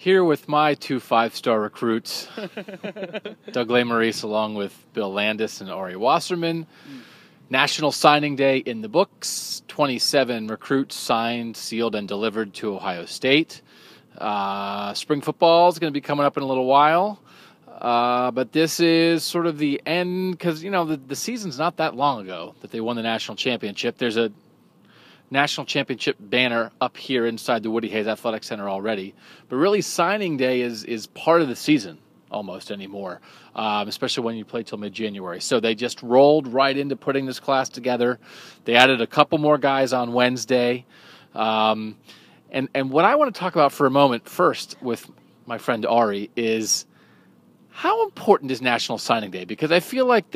Here with my 2 5-star recruits, Doug Maurice, along with Bill Landis and Ari Wasserman. National Signing Day in the books. 27 recruits signed, sealed, and delivered to Ohio State. Spring football is going to be coming up in a little while. But this is sort of the end because, the season's not that long ago that they won the national championship. There's a national championship banner up here inside the Woody Hayes Athletic Center already. But really, signing day is part of the season almost anymore, especially when you play till mid-January. So they just rolled right into putting this class together. They added a couple more guys on Wednesday. And what I want to talk about for a moment first with my friend Ari is how important is National Signing Day? Because I feel like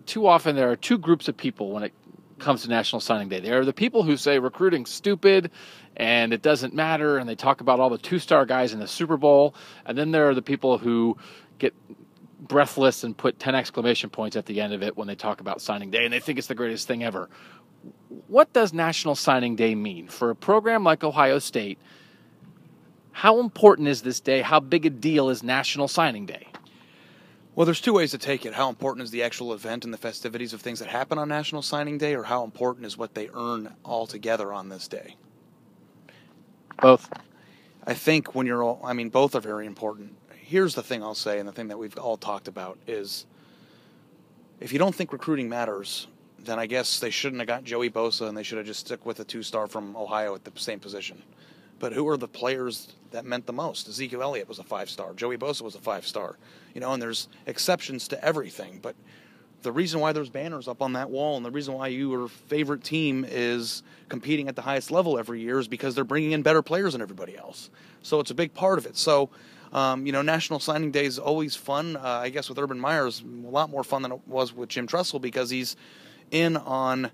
too often there are two groups of people when it comes to National Signing Day. There are the people who say recruiting's stupid and it doesn't matter, and they talk about all the 2-star guys in the Super Bowl. And then there are the people who get breathless and put 10 exclamation points at the end of it when they talk about signing day, and they think it's the greatest thing ever. What does National Signing Day mean? For a program like Ohio State, how important is this day? How big a deal is National Signing Day? Well, there's two ways to take it. How important is the actual event and the festivities of things that happen on National Signing Day, or how important is what they earn all together on this day? Both. I think both are very important. Here's the thing I'll say, and the thing that we've all talked about is, if you don't think recruiting matters, then I guess they shouldn't have got Joey Bosa, and they should have just stuck with a 2-star from Ohio at the same position. But who are the players that meant the most? Ezekiel Elliott was a 5-star. Joey Bosa was a 5-star. And there's exceptions to everything. But the reason why there's banners up on that wall and the reason why your favorite team is competing at the highest level every year is because they're bringing in better players than everybody else. So it's a big part of it. So, National Signing Day is always fun. I guess with Urban Meyer is a lot more fun than it was with Jim Tressel because he's in on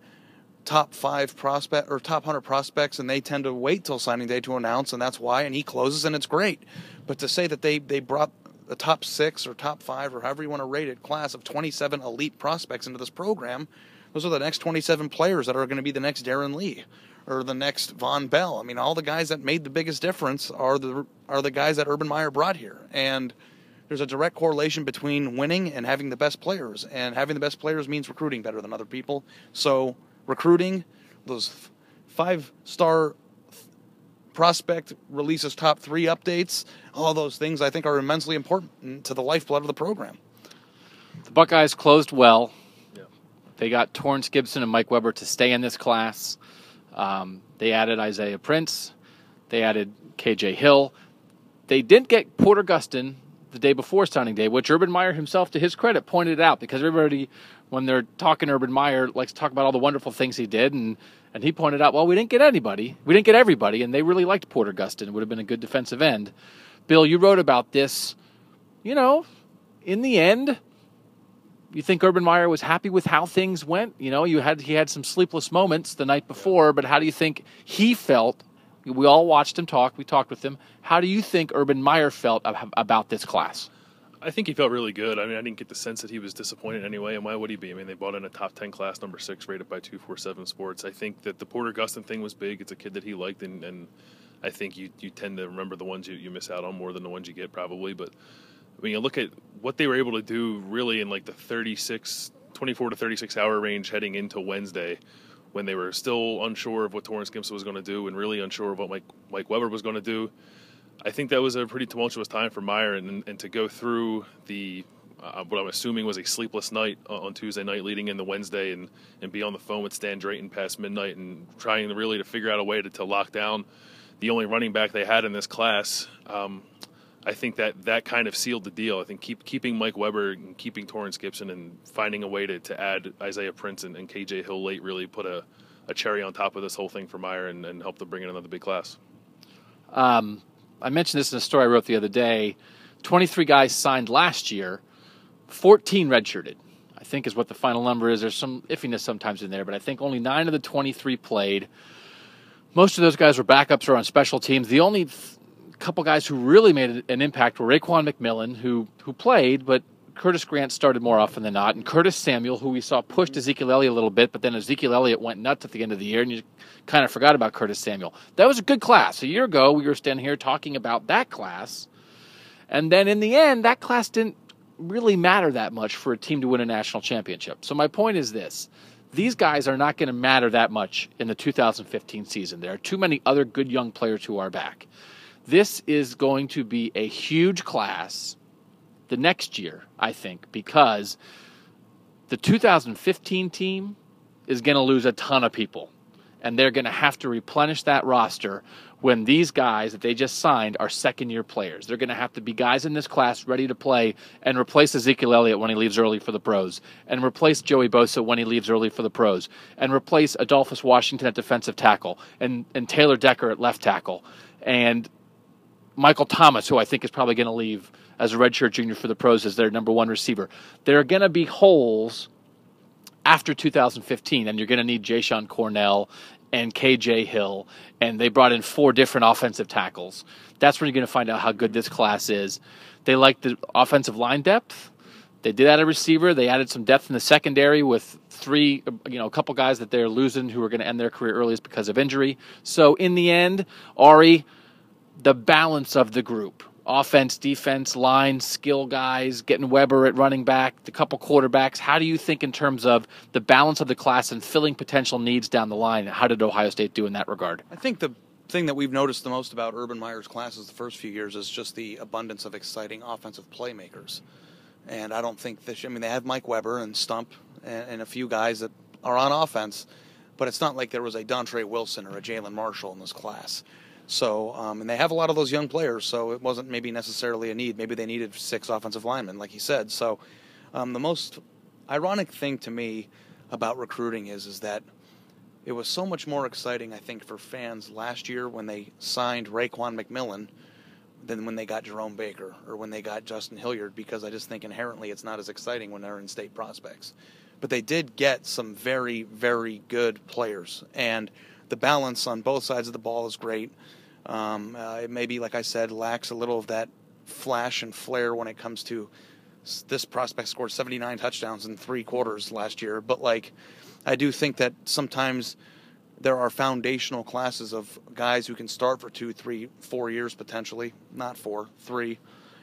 top 5 prospect or top 100 prospects, and they tend to wait till signing day to announce, and that's why. And he closes, and it's great. But to say that they brought a top 6 or top 5 or however you want to rate it class of 27 elite prospects into this program, those are the next 27 players that are going to be the next Darren Lee or the next Von Bell. I mean, all the guys that made the biggest difference are the guys that Urban Meyer brought here, and there's a direct correlation between winning and having the best players, and having the best players means recruiting better than other people. So recruiting, those 5-star prospect releases top 3 updates, all those things I think are immensely important to the lifeblood of the program. The Buckeyes closed well. Yeah. They got Torrance Gibson and Mike Weber to stay in this class. They added Isaiah Prince. They added KJ Hill. They didn't get Porter Gustin the day before signing day, which Urban Meyer himself, to his credit, pointed out, because everybody, when they're talking Urban Meyer, likes to talk about all the wonderful things he did, and he pointed out, well, we didn't get anybody. We didn't get everybody, and they really liked Porter Gustin. It would have been a good defensive end. Bill, you wrote about this. In the end, you think Urban Meyer was happy with how things went? He had some sleepless moments the night before, but how do you think he felt? We all watched him talk. We talked with him. How do you think Urban Meyer felt about this class? I think he felt really good. I didn't get the sense that he was disappointed anyway, and why would he be? They brought in a top 10 class, number 6, rated by 247 Sports. I think that the Porter Gustin thing was big. It's a kid that he liked, and I think you tend to remember the ones you miss out on more than the ones you get probably. But when you look at what they were able to do really in like the 24 to 36 hour range heading into Wednesday, when they were still unsure of what Torrance Gibson was going to do and really unsure of what Mike Weber was going to do, I think that was a pretty tumultuous time for Meyer, and to go through the what I'm assuming was a sleepless night on Tuesday night leading into Wednesday and be on the phone with Stan Drayton past midnight and trying to figure out a way to lock down the only running back they had in this class. I think that kind of sealed the deal. I think keeping Mike Weber and keeping Torrance Gibson and finding a way to add Isaiah Prince and KJ Hill late really put a cherry on top of this whole thing for Meyer and helped them bring in another big class. I mentioned this in a story I wrote the other day. 23 guys signed last year, 14 redshirted, I think is what the final number is. There's some iffiness sometimes in there, but I think only 9 of the 23 played. Most of those guys were backups or on special teams. The only couple guys who really made an impact were Raekwon McMillan, who played, but Curtis Grant started more often than not, and Curtis Samuel, who we saw pushed Ezekiel Elliott a little bit, but then Ezekiel Elliott went nuts at the end of the year, and you kind of forgot about Curtis Samuel. That was a good class. A year ago, we were standing here talking about that class, And then in the end, that class didn't really matter that much for a team to win a national championship. So my point is this. These guys are not going to matter that much in the 2015 season. There are too many other good young players who are back. This is going to be a huge class the next year, I think, because the 2015 team is going to lose a ton of people, and they're going to have to replenish that roster when these guys that they just signed are second-year players. They're going to have to be guys in this class ready to play and replace Ezekiel Elliott when he leaves early for the pros, and replace Joey Bosa when he leaves early for the pros, and replace Adolphus Washington at defensive tackle, and Taylor Decker at left tackle, and Michael Thomas, who I think is probably going to leave as a redshirt junior for the pros as their number one receiver. There are going to be holes after 2015, and you're going to need Jayshon Cornell and KJ Hill, and they brought in 4 different offensive tackles. That's when you're going to find out how good this class is. They like the offensive line depth. They did add a receiver. They added some depth in the secondary with a couple guys that they're losing who are going to end their career earliest because of injury. So in the end, Ari, the balance of the group, offense, defense, line, skill guys, getting Weber at running back, the couple quarterbacks. How do you think in terms of the balance of the class and filling potential needs down the line? How did Ohio State do in that regard? I think the thing that we've noticed the most about Urban Meyer's classes the first few years is just the abundance of exciting offensive playmakers. And I don't think they have Mike Weber and Stump and a few guys that are on offense, but it's not like there was a Dontre Wilson or a Jalen Marshall in this class. So, and they have a lot of those young players, so it wasn't maybe necessarily a need. Maybe they needed 6 offensive linemen, like he said. So, the most ironic thing to me about recruiting is that it was so much more exciting, I think, for fans last year when they signed Raekwon McMillan than when they got Jerome Baker or when they got Justin Hilliard, because I just think inherently it's not as exciting when they're in-state prospects. But they did get some very, very good players, and the balance on both sides of the ball is great. It maybe, like I said, lacks a little of that flash and flair when it comes to this prospect scored 79 touchdowns in 3 quarters last year. But, I do think that sometimes there are foundational classes of guys who can start for 2, 3, 4 years potentially. Not 4, 3.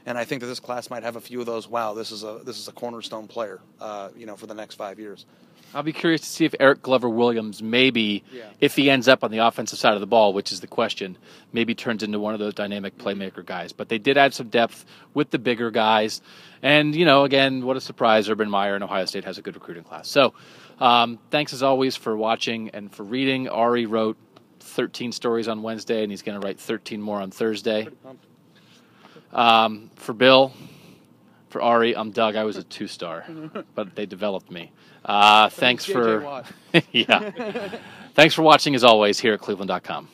And I think that this class might have a few of those. Wow, this is a cornerstone player, for the next 5 years. I'll be curious to see if Eric Glover-Williams if he ends up on the offensive side of the ball, which is the question, maybe turns into one of those dynamic playmaker guys. But they did add some depth with the bigger guys. And, again, what a surprise. Urban Meyer and Ohio State has a good recruiting class. So thanks, as always, for watching and for reading. Ari wrote 13 stories on Wednesday, and he's going to write 13 more on Thursday. For Bill, for Ari, I'm Doug. I was a 2-star, but they developed me. Thanks for Thanks for watching, as always, here at cleveland.com.